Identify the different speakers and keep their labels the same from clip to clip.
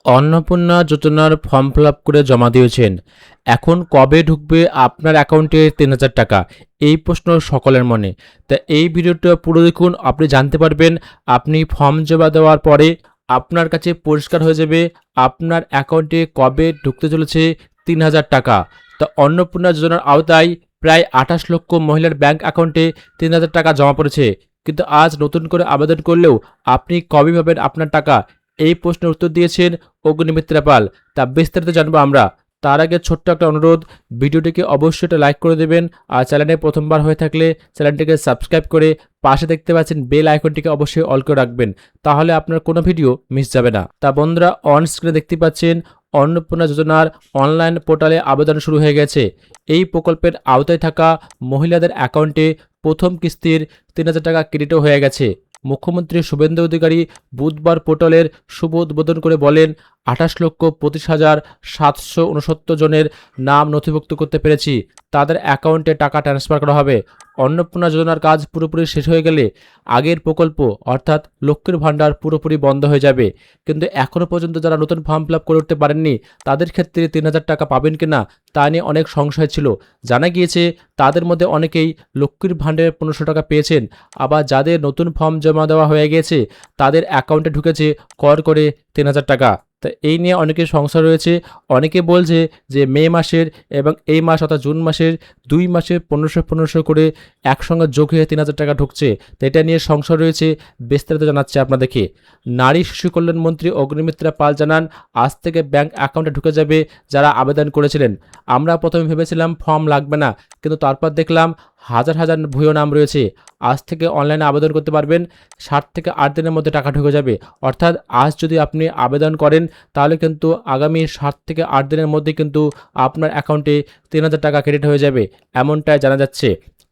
Speaker 1: অন্নপূর্ণা যোজনার form fill up করে জমা দিয়েছেন। এখন কবে ঢুকবে আপনার অ্যাকাউন্টে ৩,০০০ টাকা? এই প্রশ্ন সকলের মনে। তা এই ভিডিওটা পুরো দেখুন, আপনি জানতে পারবেন আপনি ফর্ম জমা দেওয়ার পরে আপনার কাছে পরিষ্কার হয়ে যাবে আপনার অ্যাকাউন্টে কবে ঢুকতে চলেছে ৩,০০০ টাকা। তা অন্নপূর্ণা যোজনার আওতায় প্রায় ২৮ লক্ষ মহিলার ব্যাংক অ্যাকাউন্টে ৩,০০০ টাকা জমা পড়েছে। কিন্তু আজ নতুন করে আবেদন করলেও আপনি কবে পাবেন আপনার টাকা? এই প্রশ্নের উত্তর দিয়েছেন অগ্নিমিত্রা পাল। তা বিস্তারিত জানবো আমরা। তার আগে ছোট্ট একটা অনুরোধ, ভিডিওটিকে অবশ্যই একটা লাইক করে দেবেন, আর চ্যানেলে প্রথমবার হয়ে থাকলে চ্যানেলটিকে সাবস্ক্রাইব করে পাশে দেখতে পাচ্ছেন বেল আইকনটিকে অবশ্যই অল করে রাখবেন, তাহলে আপনার কোনো ভিডিও মিস যাবে না। তা বন্ধুরা, অন স্ক্রিনে দেখতে পাচ্ছেন অন্নপূর্ণা যোজনার অনলাইন পোর্টালে আবেদন শুরু হয়ে গেছে। এই প্রকল্পের আওতায় থাকা মহিলাদের অ্যাকাউন্টে প্রথম কিস্তির ৩,০০০ টাকা ক্রেডিটও হয়ে গেছে। মুখ্যমন্ত্রী শুভেন্দু অধিকারী বুধবার পোর্টালের শুভ উদ্বোধন করে বলেন, ২৮,২৫,৭৬৯ জনের নাম নথিভুক্ত করতে পেরেছি, তাদের অ্যাকাউন্টে টাকা ট্রান্সফার করা হবে। অন্নপূর্ণা যোজনার কাজ পুরোপুরি শেষ হয়ে গেলে আগের প্রকল্প অর্থাৎ লক্ষ্মীর ভাণ্ডার পুরোপুরি বন্ধ হয়ে যাবে। কিন্তু এখনও পর্যন্ত যারা নতুন ফর্ম ফিল আপ করে উঠতে পারেননি, তাদের ক্ষেত্রে ৩,০০০ টাকা পাবেন কিনা তা নিয়ে অনেক সংশয় ছিল। জানা গিয়েছে তাদের মধ্যে অনেকেই লক্ষ্মীর ভাণ্ডারে ১৫০০ টাকা পেয়েছেন, আবার যাদের নতুন ফর্ম জমা দেওয়া হয়ে গেছে তাদের অ্যাকাউন্টে ঢুকেছে কর করে ৩,০০০ টাকা। তা এই নিয়ে অনেকের সংশয় রয়েছে। অনেকে বলছে যে মে মাসের এবং এই মাস অর্থাৎ জুন মাসের ২ মাসে ১৫০০ করে একসঙ্গে যোগ হয়ে ৩,০০০ টাকা ঢুকছে। তো এটা নিয়ে সংশয় রয়েছে, বিস্তারিত জানাচ্ছে আপনাদেরকে। নারী শিশু কল্যাণ মন্ত্রী অগ্নিমিত্রা পাল জানান, আজ থেকে ব্যাংক অ্যাকাউন্টে ঢুকে যাবে যারা আবেদন করেছিলেন। আমরা প্রথমে ভেবেছিলাম ফর্ম লাগবে না, কিন্তু তারপর দেখলাম হাজার হাজার ভুয়ো নাম রয়েছে। আজ থেকে অনলাইনে আবেদন করতে পারবেন, ৭ থেকে ৮ দিনের মধ্যে টাকা ঢুকে যাবে। অর্থাৎ আজ যদি আপনি আবেদন করেন তাহলে কিন্তু আগামী ৭ থেকে ৮ দিনের মধ্যে কিন্তু আপনার অ্যাকাউন্টে ৩,০০০ টাকা ক্রেডিট হয়ে যাবে, এমনটাই জানা যাচ্ছে।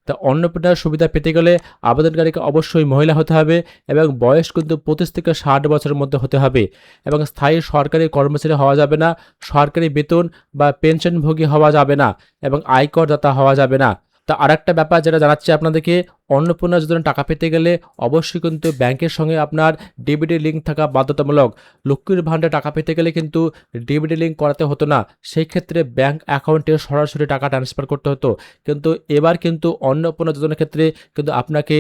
Speaker 1: তা অন্নপূর্ণার সুবিধা পেতে গেলে আবেদনকারীকে অবশ্যই মহিলা হতে হবে এবং বয়স কিন্তু ২৫ থেকে ৬০ বছরের মধ্যে হতে হবে এবং স্থায়ী সরকারি কর্মচারী হওয়া যাবে না, সরকারি বেতন বা পেনশনভোগী হওয়া যাবে না এবং আয়করদাতা হওয়া যাবে না। তা আরেকটা ব্যাপার যেটা জানাচ্ছি আপনাদেরকে, অন্নপূর্ণা যোজনা টাকা পেতে গেলে অবশ্যই কিন্তু ব্যাংকের সঙ্গে আপনার ডিবিটি লিঙ্ক থাকা বাধ্যতামূলক। লক্ষ্মীর ভাণ্ডারে টাকা পেতে গেলে কিন্তু ডিবিটি লিঙ্ক করাতে হতো না, সেই ক্ষেত্রে ব্যাংক অ্যাকাউন্টে সরাসরি টাকা ট্রান্সফার করতে হতো। কিন্তু এবার কিন্তু অন্নপূর্ণা যোজনার ক্ষেত্রে কিন্তু আপনাকে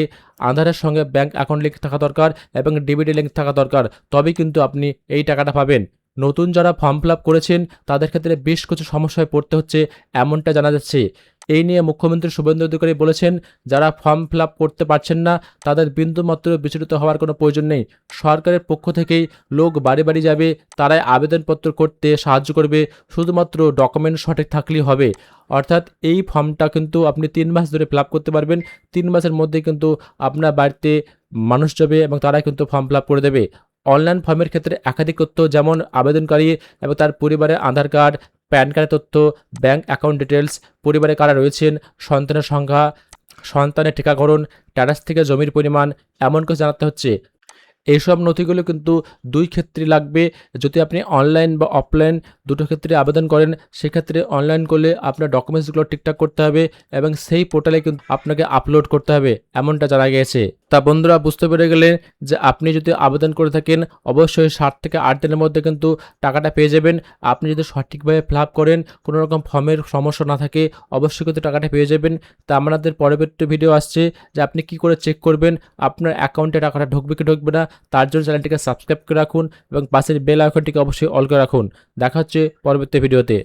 Speaker 1: আধারের সঙ্গে ব্যাংক অ্যাকাউন্ট লিঙ্ক থাকা দরকার এবং ডিবিটি লিঙ্ক থাকা দরকার, তবেই কিন্তু আপনি এই টাকাটা পাবেন। নতুন যারা ফর্ম ফিল আপ করেছেন তাদের ক্ষেত্রে বেশ কিছু সমস্যায় পড়তে হচ্ছে, এমনটা জানা যাচ্ছে। এই নিয়ে মুখ্যমন্ত্রী শুভেন্দু অধিকারী বলেছেন, যারা ফর্ম ফিল আপ করতে পারছেন না তাদের বিন্দুমাত্র বিচলিত হওয়ার কোনো প্রয়োজন নেই। সরকারের পক্ষ থেকেই লোক বাড়ি বাড়ি যাবে, তারাই আবেদনপত্র করতে সাহায্য করবে, শুধুমাত্র ডকুমেন্ট সঠিক থাকলেই হবে। অর্থাৎ এই ফর্মটা কিন্তু আপনি ৩ মাস ধরে ফিল আপ করতে পারবেন। ৩ মাসের মধ্যে কিন্তু আপনার বাড়িতে মানুষ যাবে এবং তারা কিন্তু ফর্ম ফিল আপ করে দেবে। অনলাইন ফর্মের ক্ষেত্রে একাধিক তথ্য যেমন আবেদনকারী এবং তার পরিবারের আধার কার্ড, প্যান কার্ডের তথ্য, ব্যাংক অ্যাকাউন্ট ডিটেলস, পরিবারে কারা রয়েছেন, সন্তানের সংখ্যা, সন্তানের টিকাকরণ, ট্যাক্স থেকে জমির পরিমাণ, এমন কিছু জানাতে হচ্ছে। এইসব নথিগুলো কিন্তু ২ ক্ষেত্রেই লাগবে। যদি আপনি অনলাইন বা অফলাইন দুটো ক্ষেত্রে আবেদন করেন, সেক্ষেত্রে অনলাইন করলে আপনার ডকুমেন্টসগুলো ঠিকঠাক করতে হবে এবং সেই পোর্টালে কিন্তু আপনাকে আপলোড করতে হবে, এমনটা জানা গিয়েছে। তা বন্ধুরা, বুঝতে পেরে গেলেন যে আপনি যদি আবেদন করে থাকেন অবশ্যই ৭ থেকে ৮ দিনের মধ্যে কিন্তু টাকাটা পেয়ে যাবেন। আপনি যদি সঠিকভাবে ফিল আপ করেন, কোনো রকম ফর্মের সমস্যা না থাকে, অবশ্যই কিন্তু টাকাটা পেয়ে যাবেন। তা আমাদের পরবর্তী ভিডিও আসছে যে আপনি কি করে চেক করবেন আপনার অ্যাকাউন্টে টাকাটা ঢুকবে কি ঢুকবে না। তার জন্য চ্যানেলটিকে সাবস্ক্রাইব করে রাখুন এবং পাশের বেল আইকনটিকে অবশ্যই অল করে রাখুন। দেখা হচ্ছে পরবর্তী ভিডিওতে।